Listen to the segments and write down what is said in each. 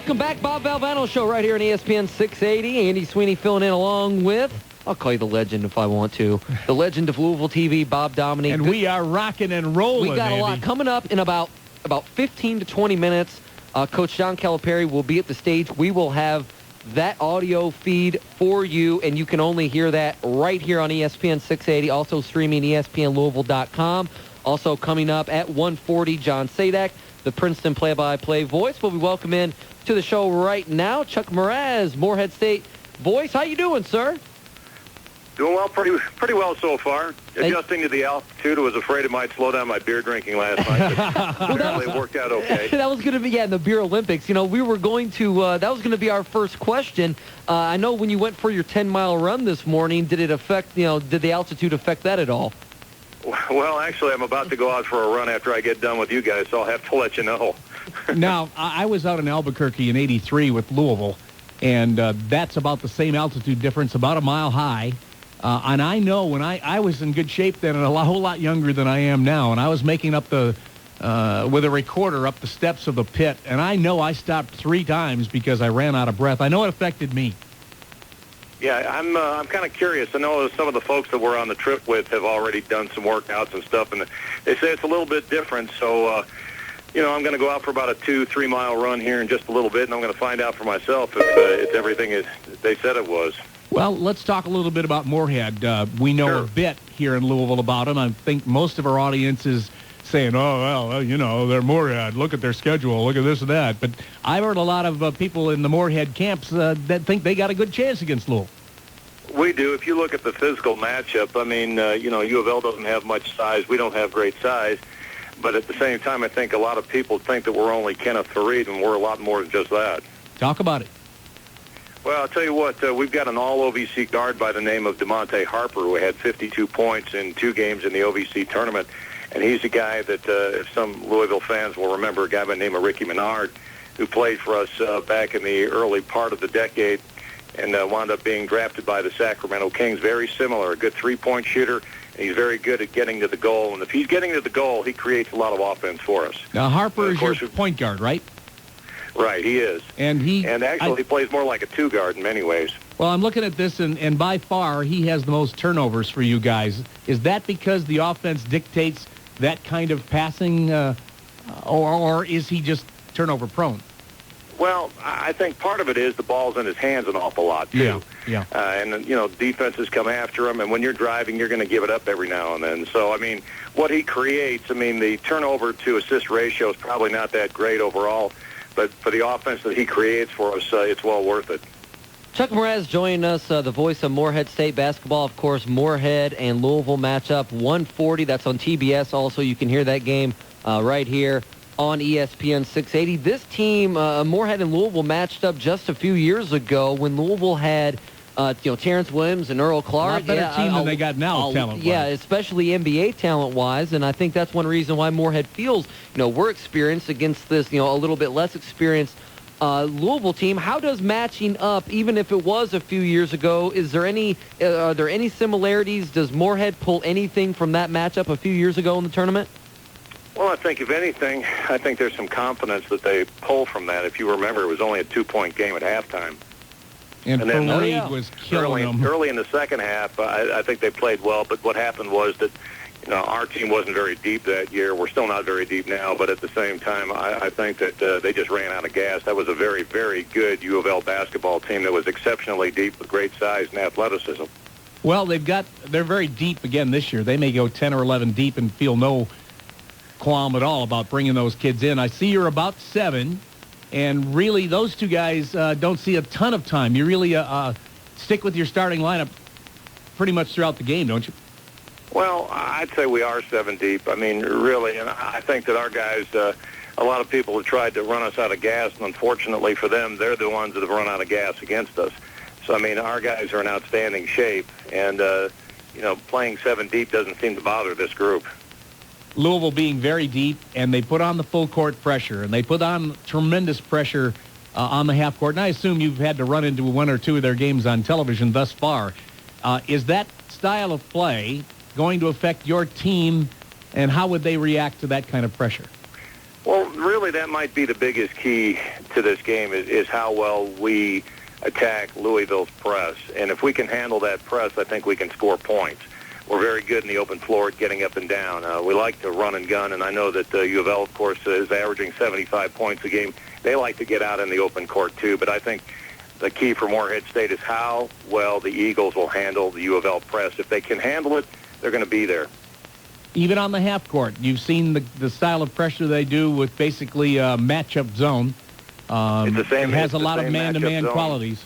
Welcome back, Bob Valvano Show right here on ESPN 680. Andy Sweeney filling in along with, I'll call you the legend if I want to, the legend of Louisville TV, Bob Dominique. And we are rocking and rolling, We got a lot coming up in about 15 to 20 minutes. Coach John Calipari will be at the stage. We will have that audio feed for you, and you can only hear that right here on ESPN 680, also streaming ESPNLouisville.com. Also coming up at 1:40, John Sadak, the Princeton play-by-play voice, will be welcome in to the show right now. Chuck Mraz, Morehead State voice. How you doing, sir? Doing well, pretty well so far. Adjusting to the altitude, I was afraid it might slow down my beer drinking last night. But apparently it worked out okay. That was going to be, in the Beer Olympics. You know, we were going to, that was going to be our first question. I know when you went for your 10-mile run this morning, did it affect, did the altitude affect that at all? Well, actually, I'm about to go out for a run after I get done with you guys, so I'll have to let you know. Now, I was out in Albuquerque in '83 with Louisville, and that's about the same altitude difference, about a mile high. And I know when I was in good shape then and a whole lot younger than I am now, and I was making up with a recorder up the steps of the pit, and I know I stopped 3 times because I ran out of breath. I know it affected me. Yeah, I'm kind of curious. I know some of the folks that we're on the trip with have already done some workouts and stuff, and they say it's a little bit different. So, I'm going to go out for about a 2-3 mile run here in just a little bit, and I'm going to find out for myself if it's everything they said it was. Well, let's talk a little bit about Morehead. We know a bit here in Louisville about them. I think most of our audience is saying, oh, well, they're Morehead. Look at their schedule. Look at this and that. But I've heard a lot of people in the Morehead camps that think they got a good chance against Louisville. We do. If you look at the physical matchup, I mean, U of L doesn't have much size. We don't have great size. But at the same time, I think a lot of people think that we're only Kenneth Fareed, and we're a lot more than just that. Talk about it. Well, I'll tell you what, we've got an all-OVC guard by the name of DeMonte Harper who had 52 points in 2 games in the OVC tournament. And he's a guy that, if some Louisville fans will remember, a guy by the name of Ricky Menard, who played for us back in the early part of the decade and wound up being drafted by the Sacramento Kings. Very similar, a good 3-point shooter, and he's very good at getting to the goal. And if he's getting to the goal, he creates a lot of offense for us. Now, Harper is your point guard, right? Right, he is. And actually he plays more like a 2-guard in many ways. Well, I'm looking at this, and by far he has the most turnovers for you guys. Is that because the offense dictates that kind of passing, or is he just turnover prone? Well, I think part of it is the ball's in his hands an awful lot, too. Yeah. And defenses come after him, and when you're driving, you're going to give it up every now and then. So, I mean, what he creates, the turnover to assist ratio is probably not that great overall, but for the offense that he creates for us, it's well worth it. Chuck Mraz joining us, the voice of Morehead State basketball. Of course, Morehead and Louisville matchup 1:40. That's on TBS. Also, you can hear that game right here on ESPN 680. This team, Morehead and Louisville, matched up just a few years ago when Louisville had, Terrence Williams and Earl Clark. A lot better team than they got now, talent-wise. Yeah, especially NBA talent-wise, and I think that's one reason why Morehead feels, we're experienced against this, a little bit less experienced Louisville team. How does matching up, even if it was a few years ago, are there any similarities? Does Morehead pull anything from that matchup a few years ago in the tournament? Well, I think, if anything, there's some confidence that they pull from that. If you remember, it was only a 2-point game at halftime. And then Fareed was killing them. Early in the second half, I think they played well, but what happened was that, our team wasn't very deep that year. We're still not very deep now, but at the same time, I think that they just ran out of gas. That was a very, very good U of L basketball team that was exceptionally deep with great size and athleticism. Well, they're very deep again this year. They may go 10 or 11 deep and feel no qualm at all about bringing those kids in. I see you're about 7, and really those two guys don't see a ton of time. You really stick with your starting lineup pretty much throughout the game, don't you? Well, I'd say we are 7 deep. Really, and I think that our guys, a lot of people have tried to run us out of gas, and unfortunately for them, they're the ones that have run out of gas against us. So, our guys are in outstanding shape, and, playing 7 deep doesn't seem to bother this group. Louisville being very deep, and they put on the full court pressure, and they put on tremendous pressure on the half court. And I assume you've had to run into 1 or 2 of their games on television thus far. Is that style of play going to affect your team, and how would they react to that kind of pressure? Well, really, that might be the biggest key to this game is how well we attack Louisville's press. And if we can handle that press, I think we can score points. We're very good in the open floor at getting up and down. We like to run and gun, and I know that U of L, of course, is averaging 75 points a game. They like to get out in the open court, too. But I think the key for Morehead State is how well the Eagles will handle the U of L press. If they can handle it, they're going to be there. Even on the half court, you've seen the style of pressure they do with basically a matchup zone. It's the same. It has a lot of man-to-man qualities.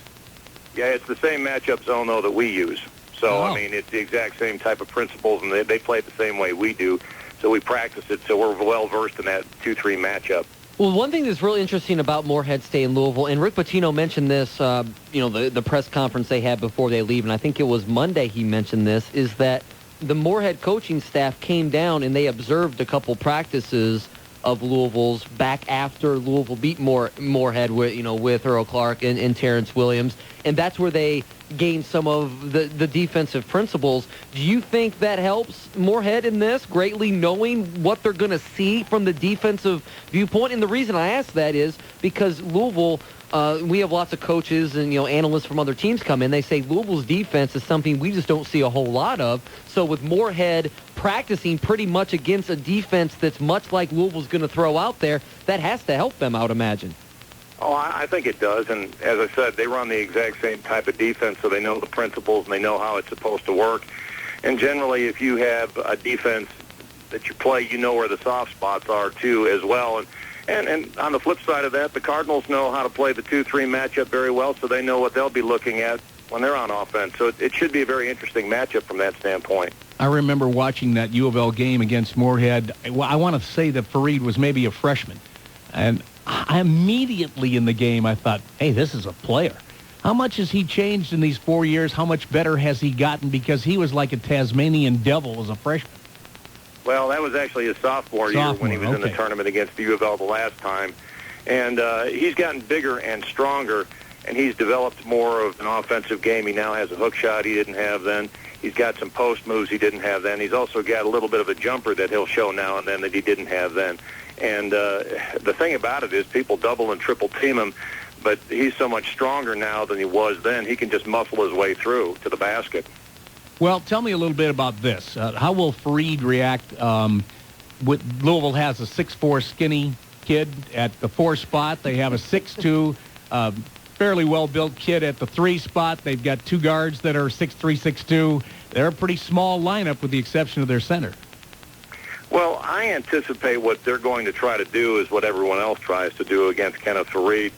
Yeah, it's the same matchup zone, though, that we use. So, I mean, it's the exact same type of principles, and they play it the same way we do. So we practice it, so we're well-versed in that 2-3 matchup. Well, one thing that's really interesting about Morehead State and Louisville, and Rick Pitino mentioned this, the press conference they had before they leave, and I think it was Monday he mentioned this, is that the Morehead coaching staff came down and they observed a couple practices of Louisville's back after Louisville beat Morehead with Earl Clark and Terrence Williams, and that's where they gained some of the defensive principles. Do you think that helps Morehead in this greatly, knowing what they're going to see from the defensive viewpoint? And the reason I ask that is because Louisville, we have lots of coaches and analysts from other teams come in. They say Louisville's defense is something we just don't see a whole lot of. So with Morehead practicing pretty much against a defense that's much like Louisville's going to throw out there, that has to help them, I would imagine. Oh, I think it does. And as I said, they run the exact same type of defense, so they know the principles and they know how it's supposed to work. And generally, if you have a defense that you play, you know where the soft spots are, too, as well. And on the flip side of that, the Cardinals know how to play the 2-3 matchup very well, so they know what they'll be looking at when they're on offense. So it should be a very interesting matchup from that standpoint. I remember watching that U of L game against Morehead. I want to say that Fareed was maybe a freshman. And I immediately in the game, I thought, hey, this is a player. How much has he changed in these 4 years? How much better has he gotten? Because he was like a Tasmanian devil as a freshman. Well, that was actually his sophomore year when he was in the tournament against the U of L the last time. And he's gotten bigger and stronger, and he's developed more of an offensive game. He now has a hook shot he didn't have then. He's got some post moves he didn't have then. He's also got a little bit of a jumper that he'll show now and then that he didn't have then. And the thing about it is people double and triple team him, but he's so much stronger now than he was then. He can just muscle his way through to the basket. Well, tell me a little bit about this. How will Fareed react? Louisville has a 6'4" skinny kid at the 4 spot. They have a 6'2", fairly well-built kid at the 3 spot. They've got 2 guards that are 6'3", 6'2". They're a pretty small lineup with the exception of their center. Well, I anticipate what they're going to try to do is what everyone else tries to do against Kenneth Fareed,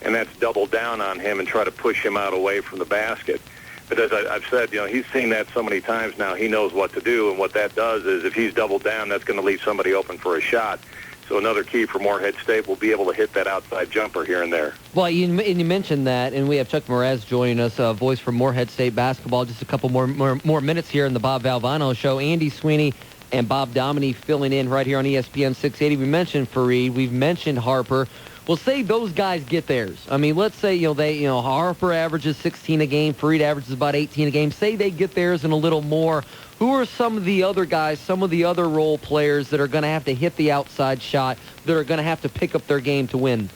and that's double down on him and try to push him out away from the basket. But as I've said, he's seen that so many times now, he knows what to do, and what that does is if he's doubled down, that's going to leave somebody open for a shot. So another key for Morehead State will be able to hit that outside jumper here and there. Well, you mentioned that, and we have Chuck Mraz joining us, a voice from Morehead State basketball. Just a couple more minutes here in the Bob Valvano Show. Andy Sweeney and Bob Dominy filling in right here on ESPN 680. We mentioned Fareed. We've mentioned Harper. Well, say those guys get theirs. I mean, let's say, Harper averages 16 a game. Fareed averages about 18 a game. Say they get theirs and a little more. Who are some of the other guys, some of the other role players that are going to have to hit the outside shot, that are going to have to pick up their game to win?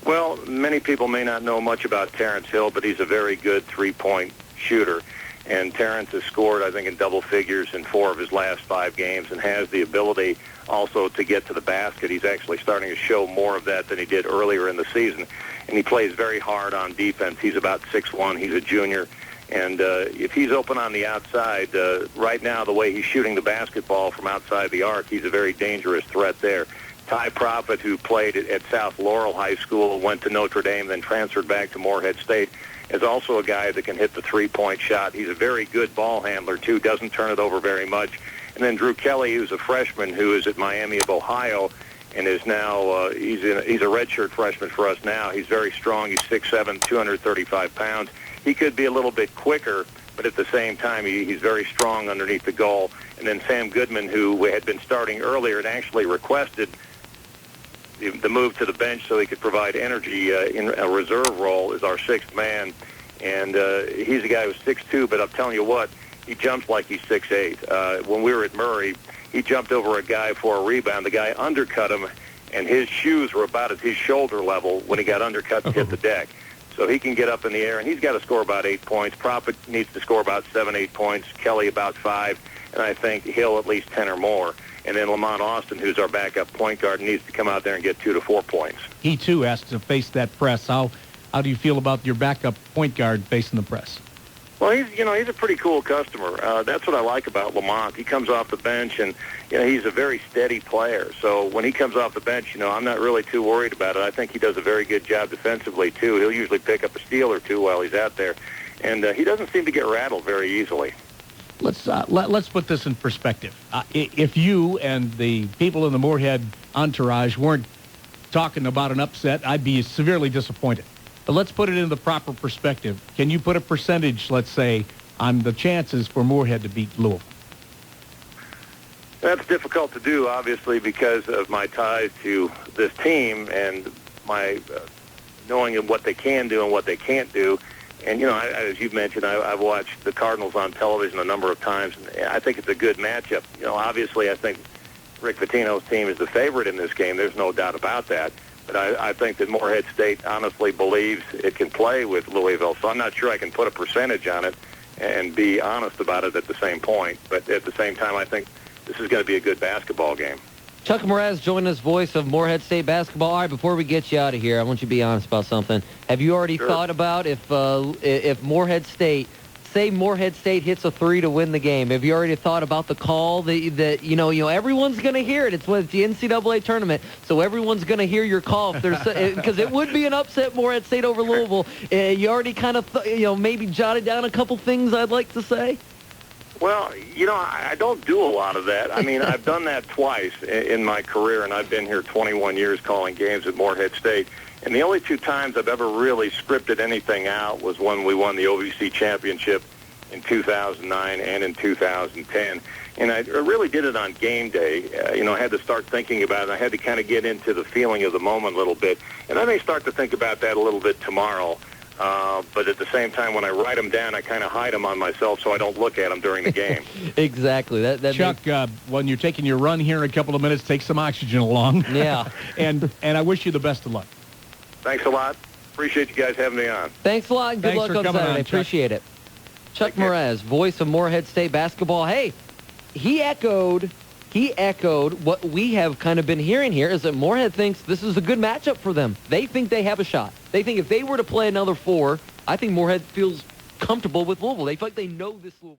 Well, many people may not know much about Terrence Hill, but he's a very good three-point shooter. And Terrence has scored, I think, in double figures in 4 of his last 5 games and has the ability also to get to the basket. He's actually starting to show more of that than he did earlier in the season. And he plays very hard on defense. He's about 6'1". He's a junior. And if he's open on the outside, right now, the way he's shooting the basketball from outside the arc, he's a very dangerous threat there. Ty Profit, who played at South Laurel High School, went to Notre Dame, then transferred back to Morehead State, is also a guy that can hit the three-point shot. He's a very good ball handler, too, doesn't turn it over very much. And then Drew Kelly, who's a freshman who is at Miami of Ohio and is now, he's a redshirt freshman for us now. He's very strong. He's 6'7", 235 pounds. He could be a little bit quicker, but at the same time, he's very strong underneath the goal. And then Sam Goodman, who had been starting earlier and actually requested the move to the bench so he could provide energy in a reserve role, is our 6th man. And he's a guy who's 6'2", but I'm telling you what, he jumps like he's 6'8". When we were at Murray, he jumped over a guy for a rebound. The guy undercut him, and his shoes were about at his shoulder level when he got undercut and hit the deck. So he can get up in the air, and he's got to score about 8 points. Prophet needs to score about 7, 8 points. Kelly about 5, and I think Hill at least 10 or more. And then Lamont Austin, who's our backup point guard, needs to come out there and get 2 to 4 points. He, too, has to face that press. How do you feel about your backup point guard facing the press? Well, he's a pretty cool customer. That's what I like about Lamont. He comes off the bench, and he's a very steady player. So when he comes off the bench, I'm not really too worried about it. I think he does a very good job defensively too. He'll usually pick up a steal or two while he's out there, and he doesn't seem to get rattled very easily. Let's put this in perspective. If you and the people in the Morehead entourage weren't talking about an upset, I'd be severely disappointed. But let's put it in the proper perspective. Can you put a percentage, let's say, on the chances for Morehead to beat Louisville? That's difficult to do, obviously, because of my ties to this team and my knowing of what they can do and what they can't do. And, as you've mentioned, I've watched the Cardinals on television a number of times, and I think it's a good matchup. Obviously, I think Rick Pitino's team is the favorite in this game. There's no doubt about that. But I think that Morehead State honestly believes it can play with Louisville. So I'm not sure I can put a percentage on it and be honest about it at the same point. But at the same time, I think this is going to be a good basketball game. Chuck Mraz joined us, voice of Morehead State basketball. All right, before we get you out of here, I want you to be honest about something. Have you already thought about if Morehead State, say Morehead State hits a 3 to win the game, have you already thought about the call that everyone's going to hear it? It's the NCAA tournament, so everyone's going to hear your call if there's because it would be an upset, Morehead State over Louisville. You already kind of maybe jotted down a couple things I'd like to say. Well, I don't do a lot of that. I mean, I've done that twice in my career, and I've been here 21 years calling games at Morehead State. And the only 2 times I've ever really scripted anything out was when we won the OVC championship in 2009 and in 2010. And I really did it on game day. I had to start thinking about it. I had to kind of get into the feeling of the moment a little bit. And I may start to think about that a little bit tomorrow. But at the same time, when I write them down, I kind of hide them on myself so I don't look at them during the game. Exactly. That Chuck, when you're taking your run here in a couple of minutes, take some oxygen along. Yeah. and I wish you the best of luck. Thanks a lot. Appreciate you guys having me on. Thanks a lot, and good luck on Saturday. Appreciate it. Chuck Mraz, voice of Morehead State basketball. Hey, he echoed what we have kind of been hearing here, is that Morehead thinks this is a good matchup for them. They think they have a shot. They think if they were to play another 4, I think Morehead feels comfortable with Louisville. They feel like they know this Louisville.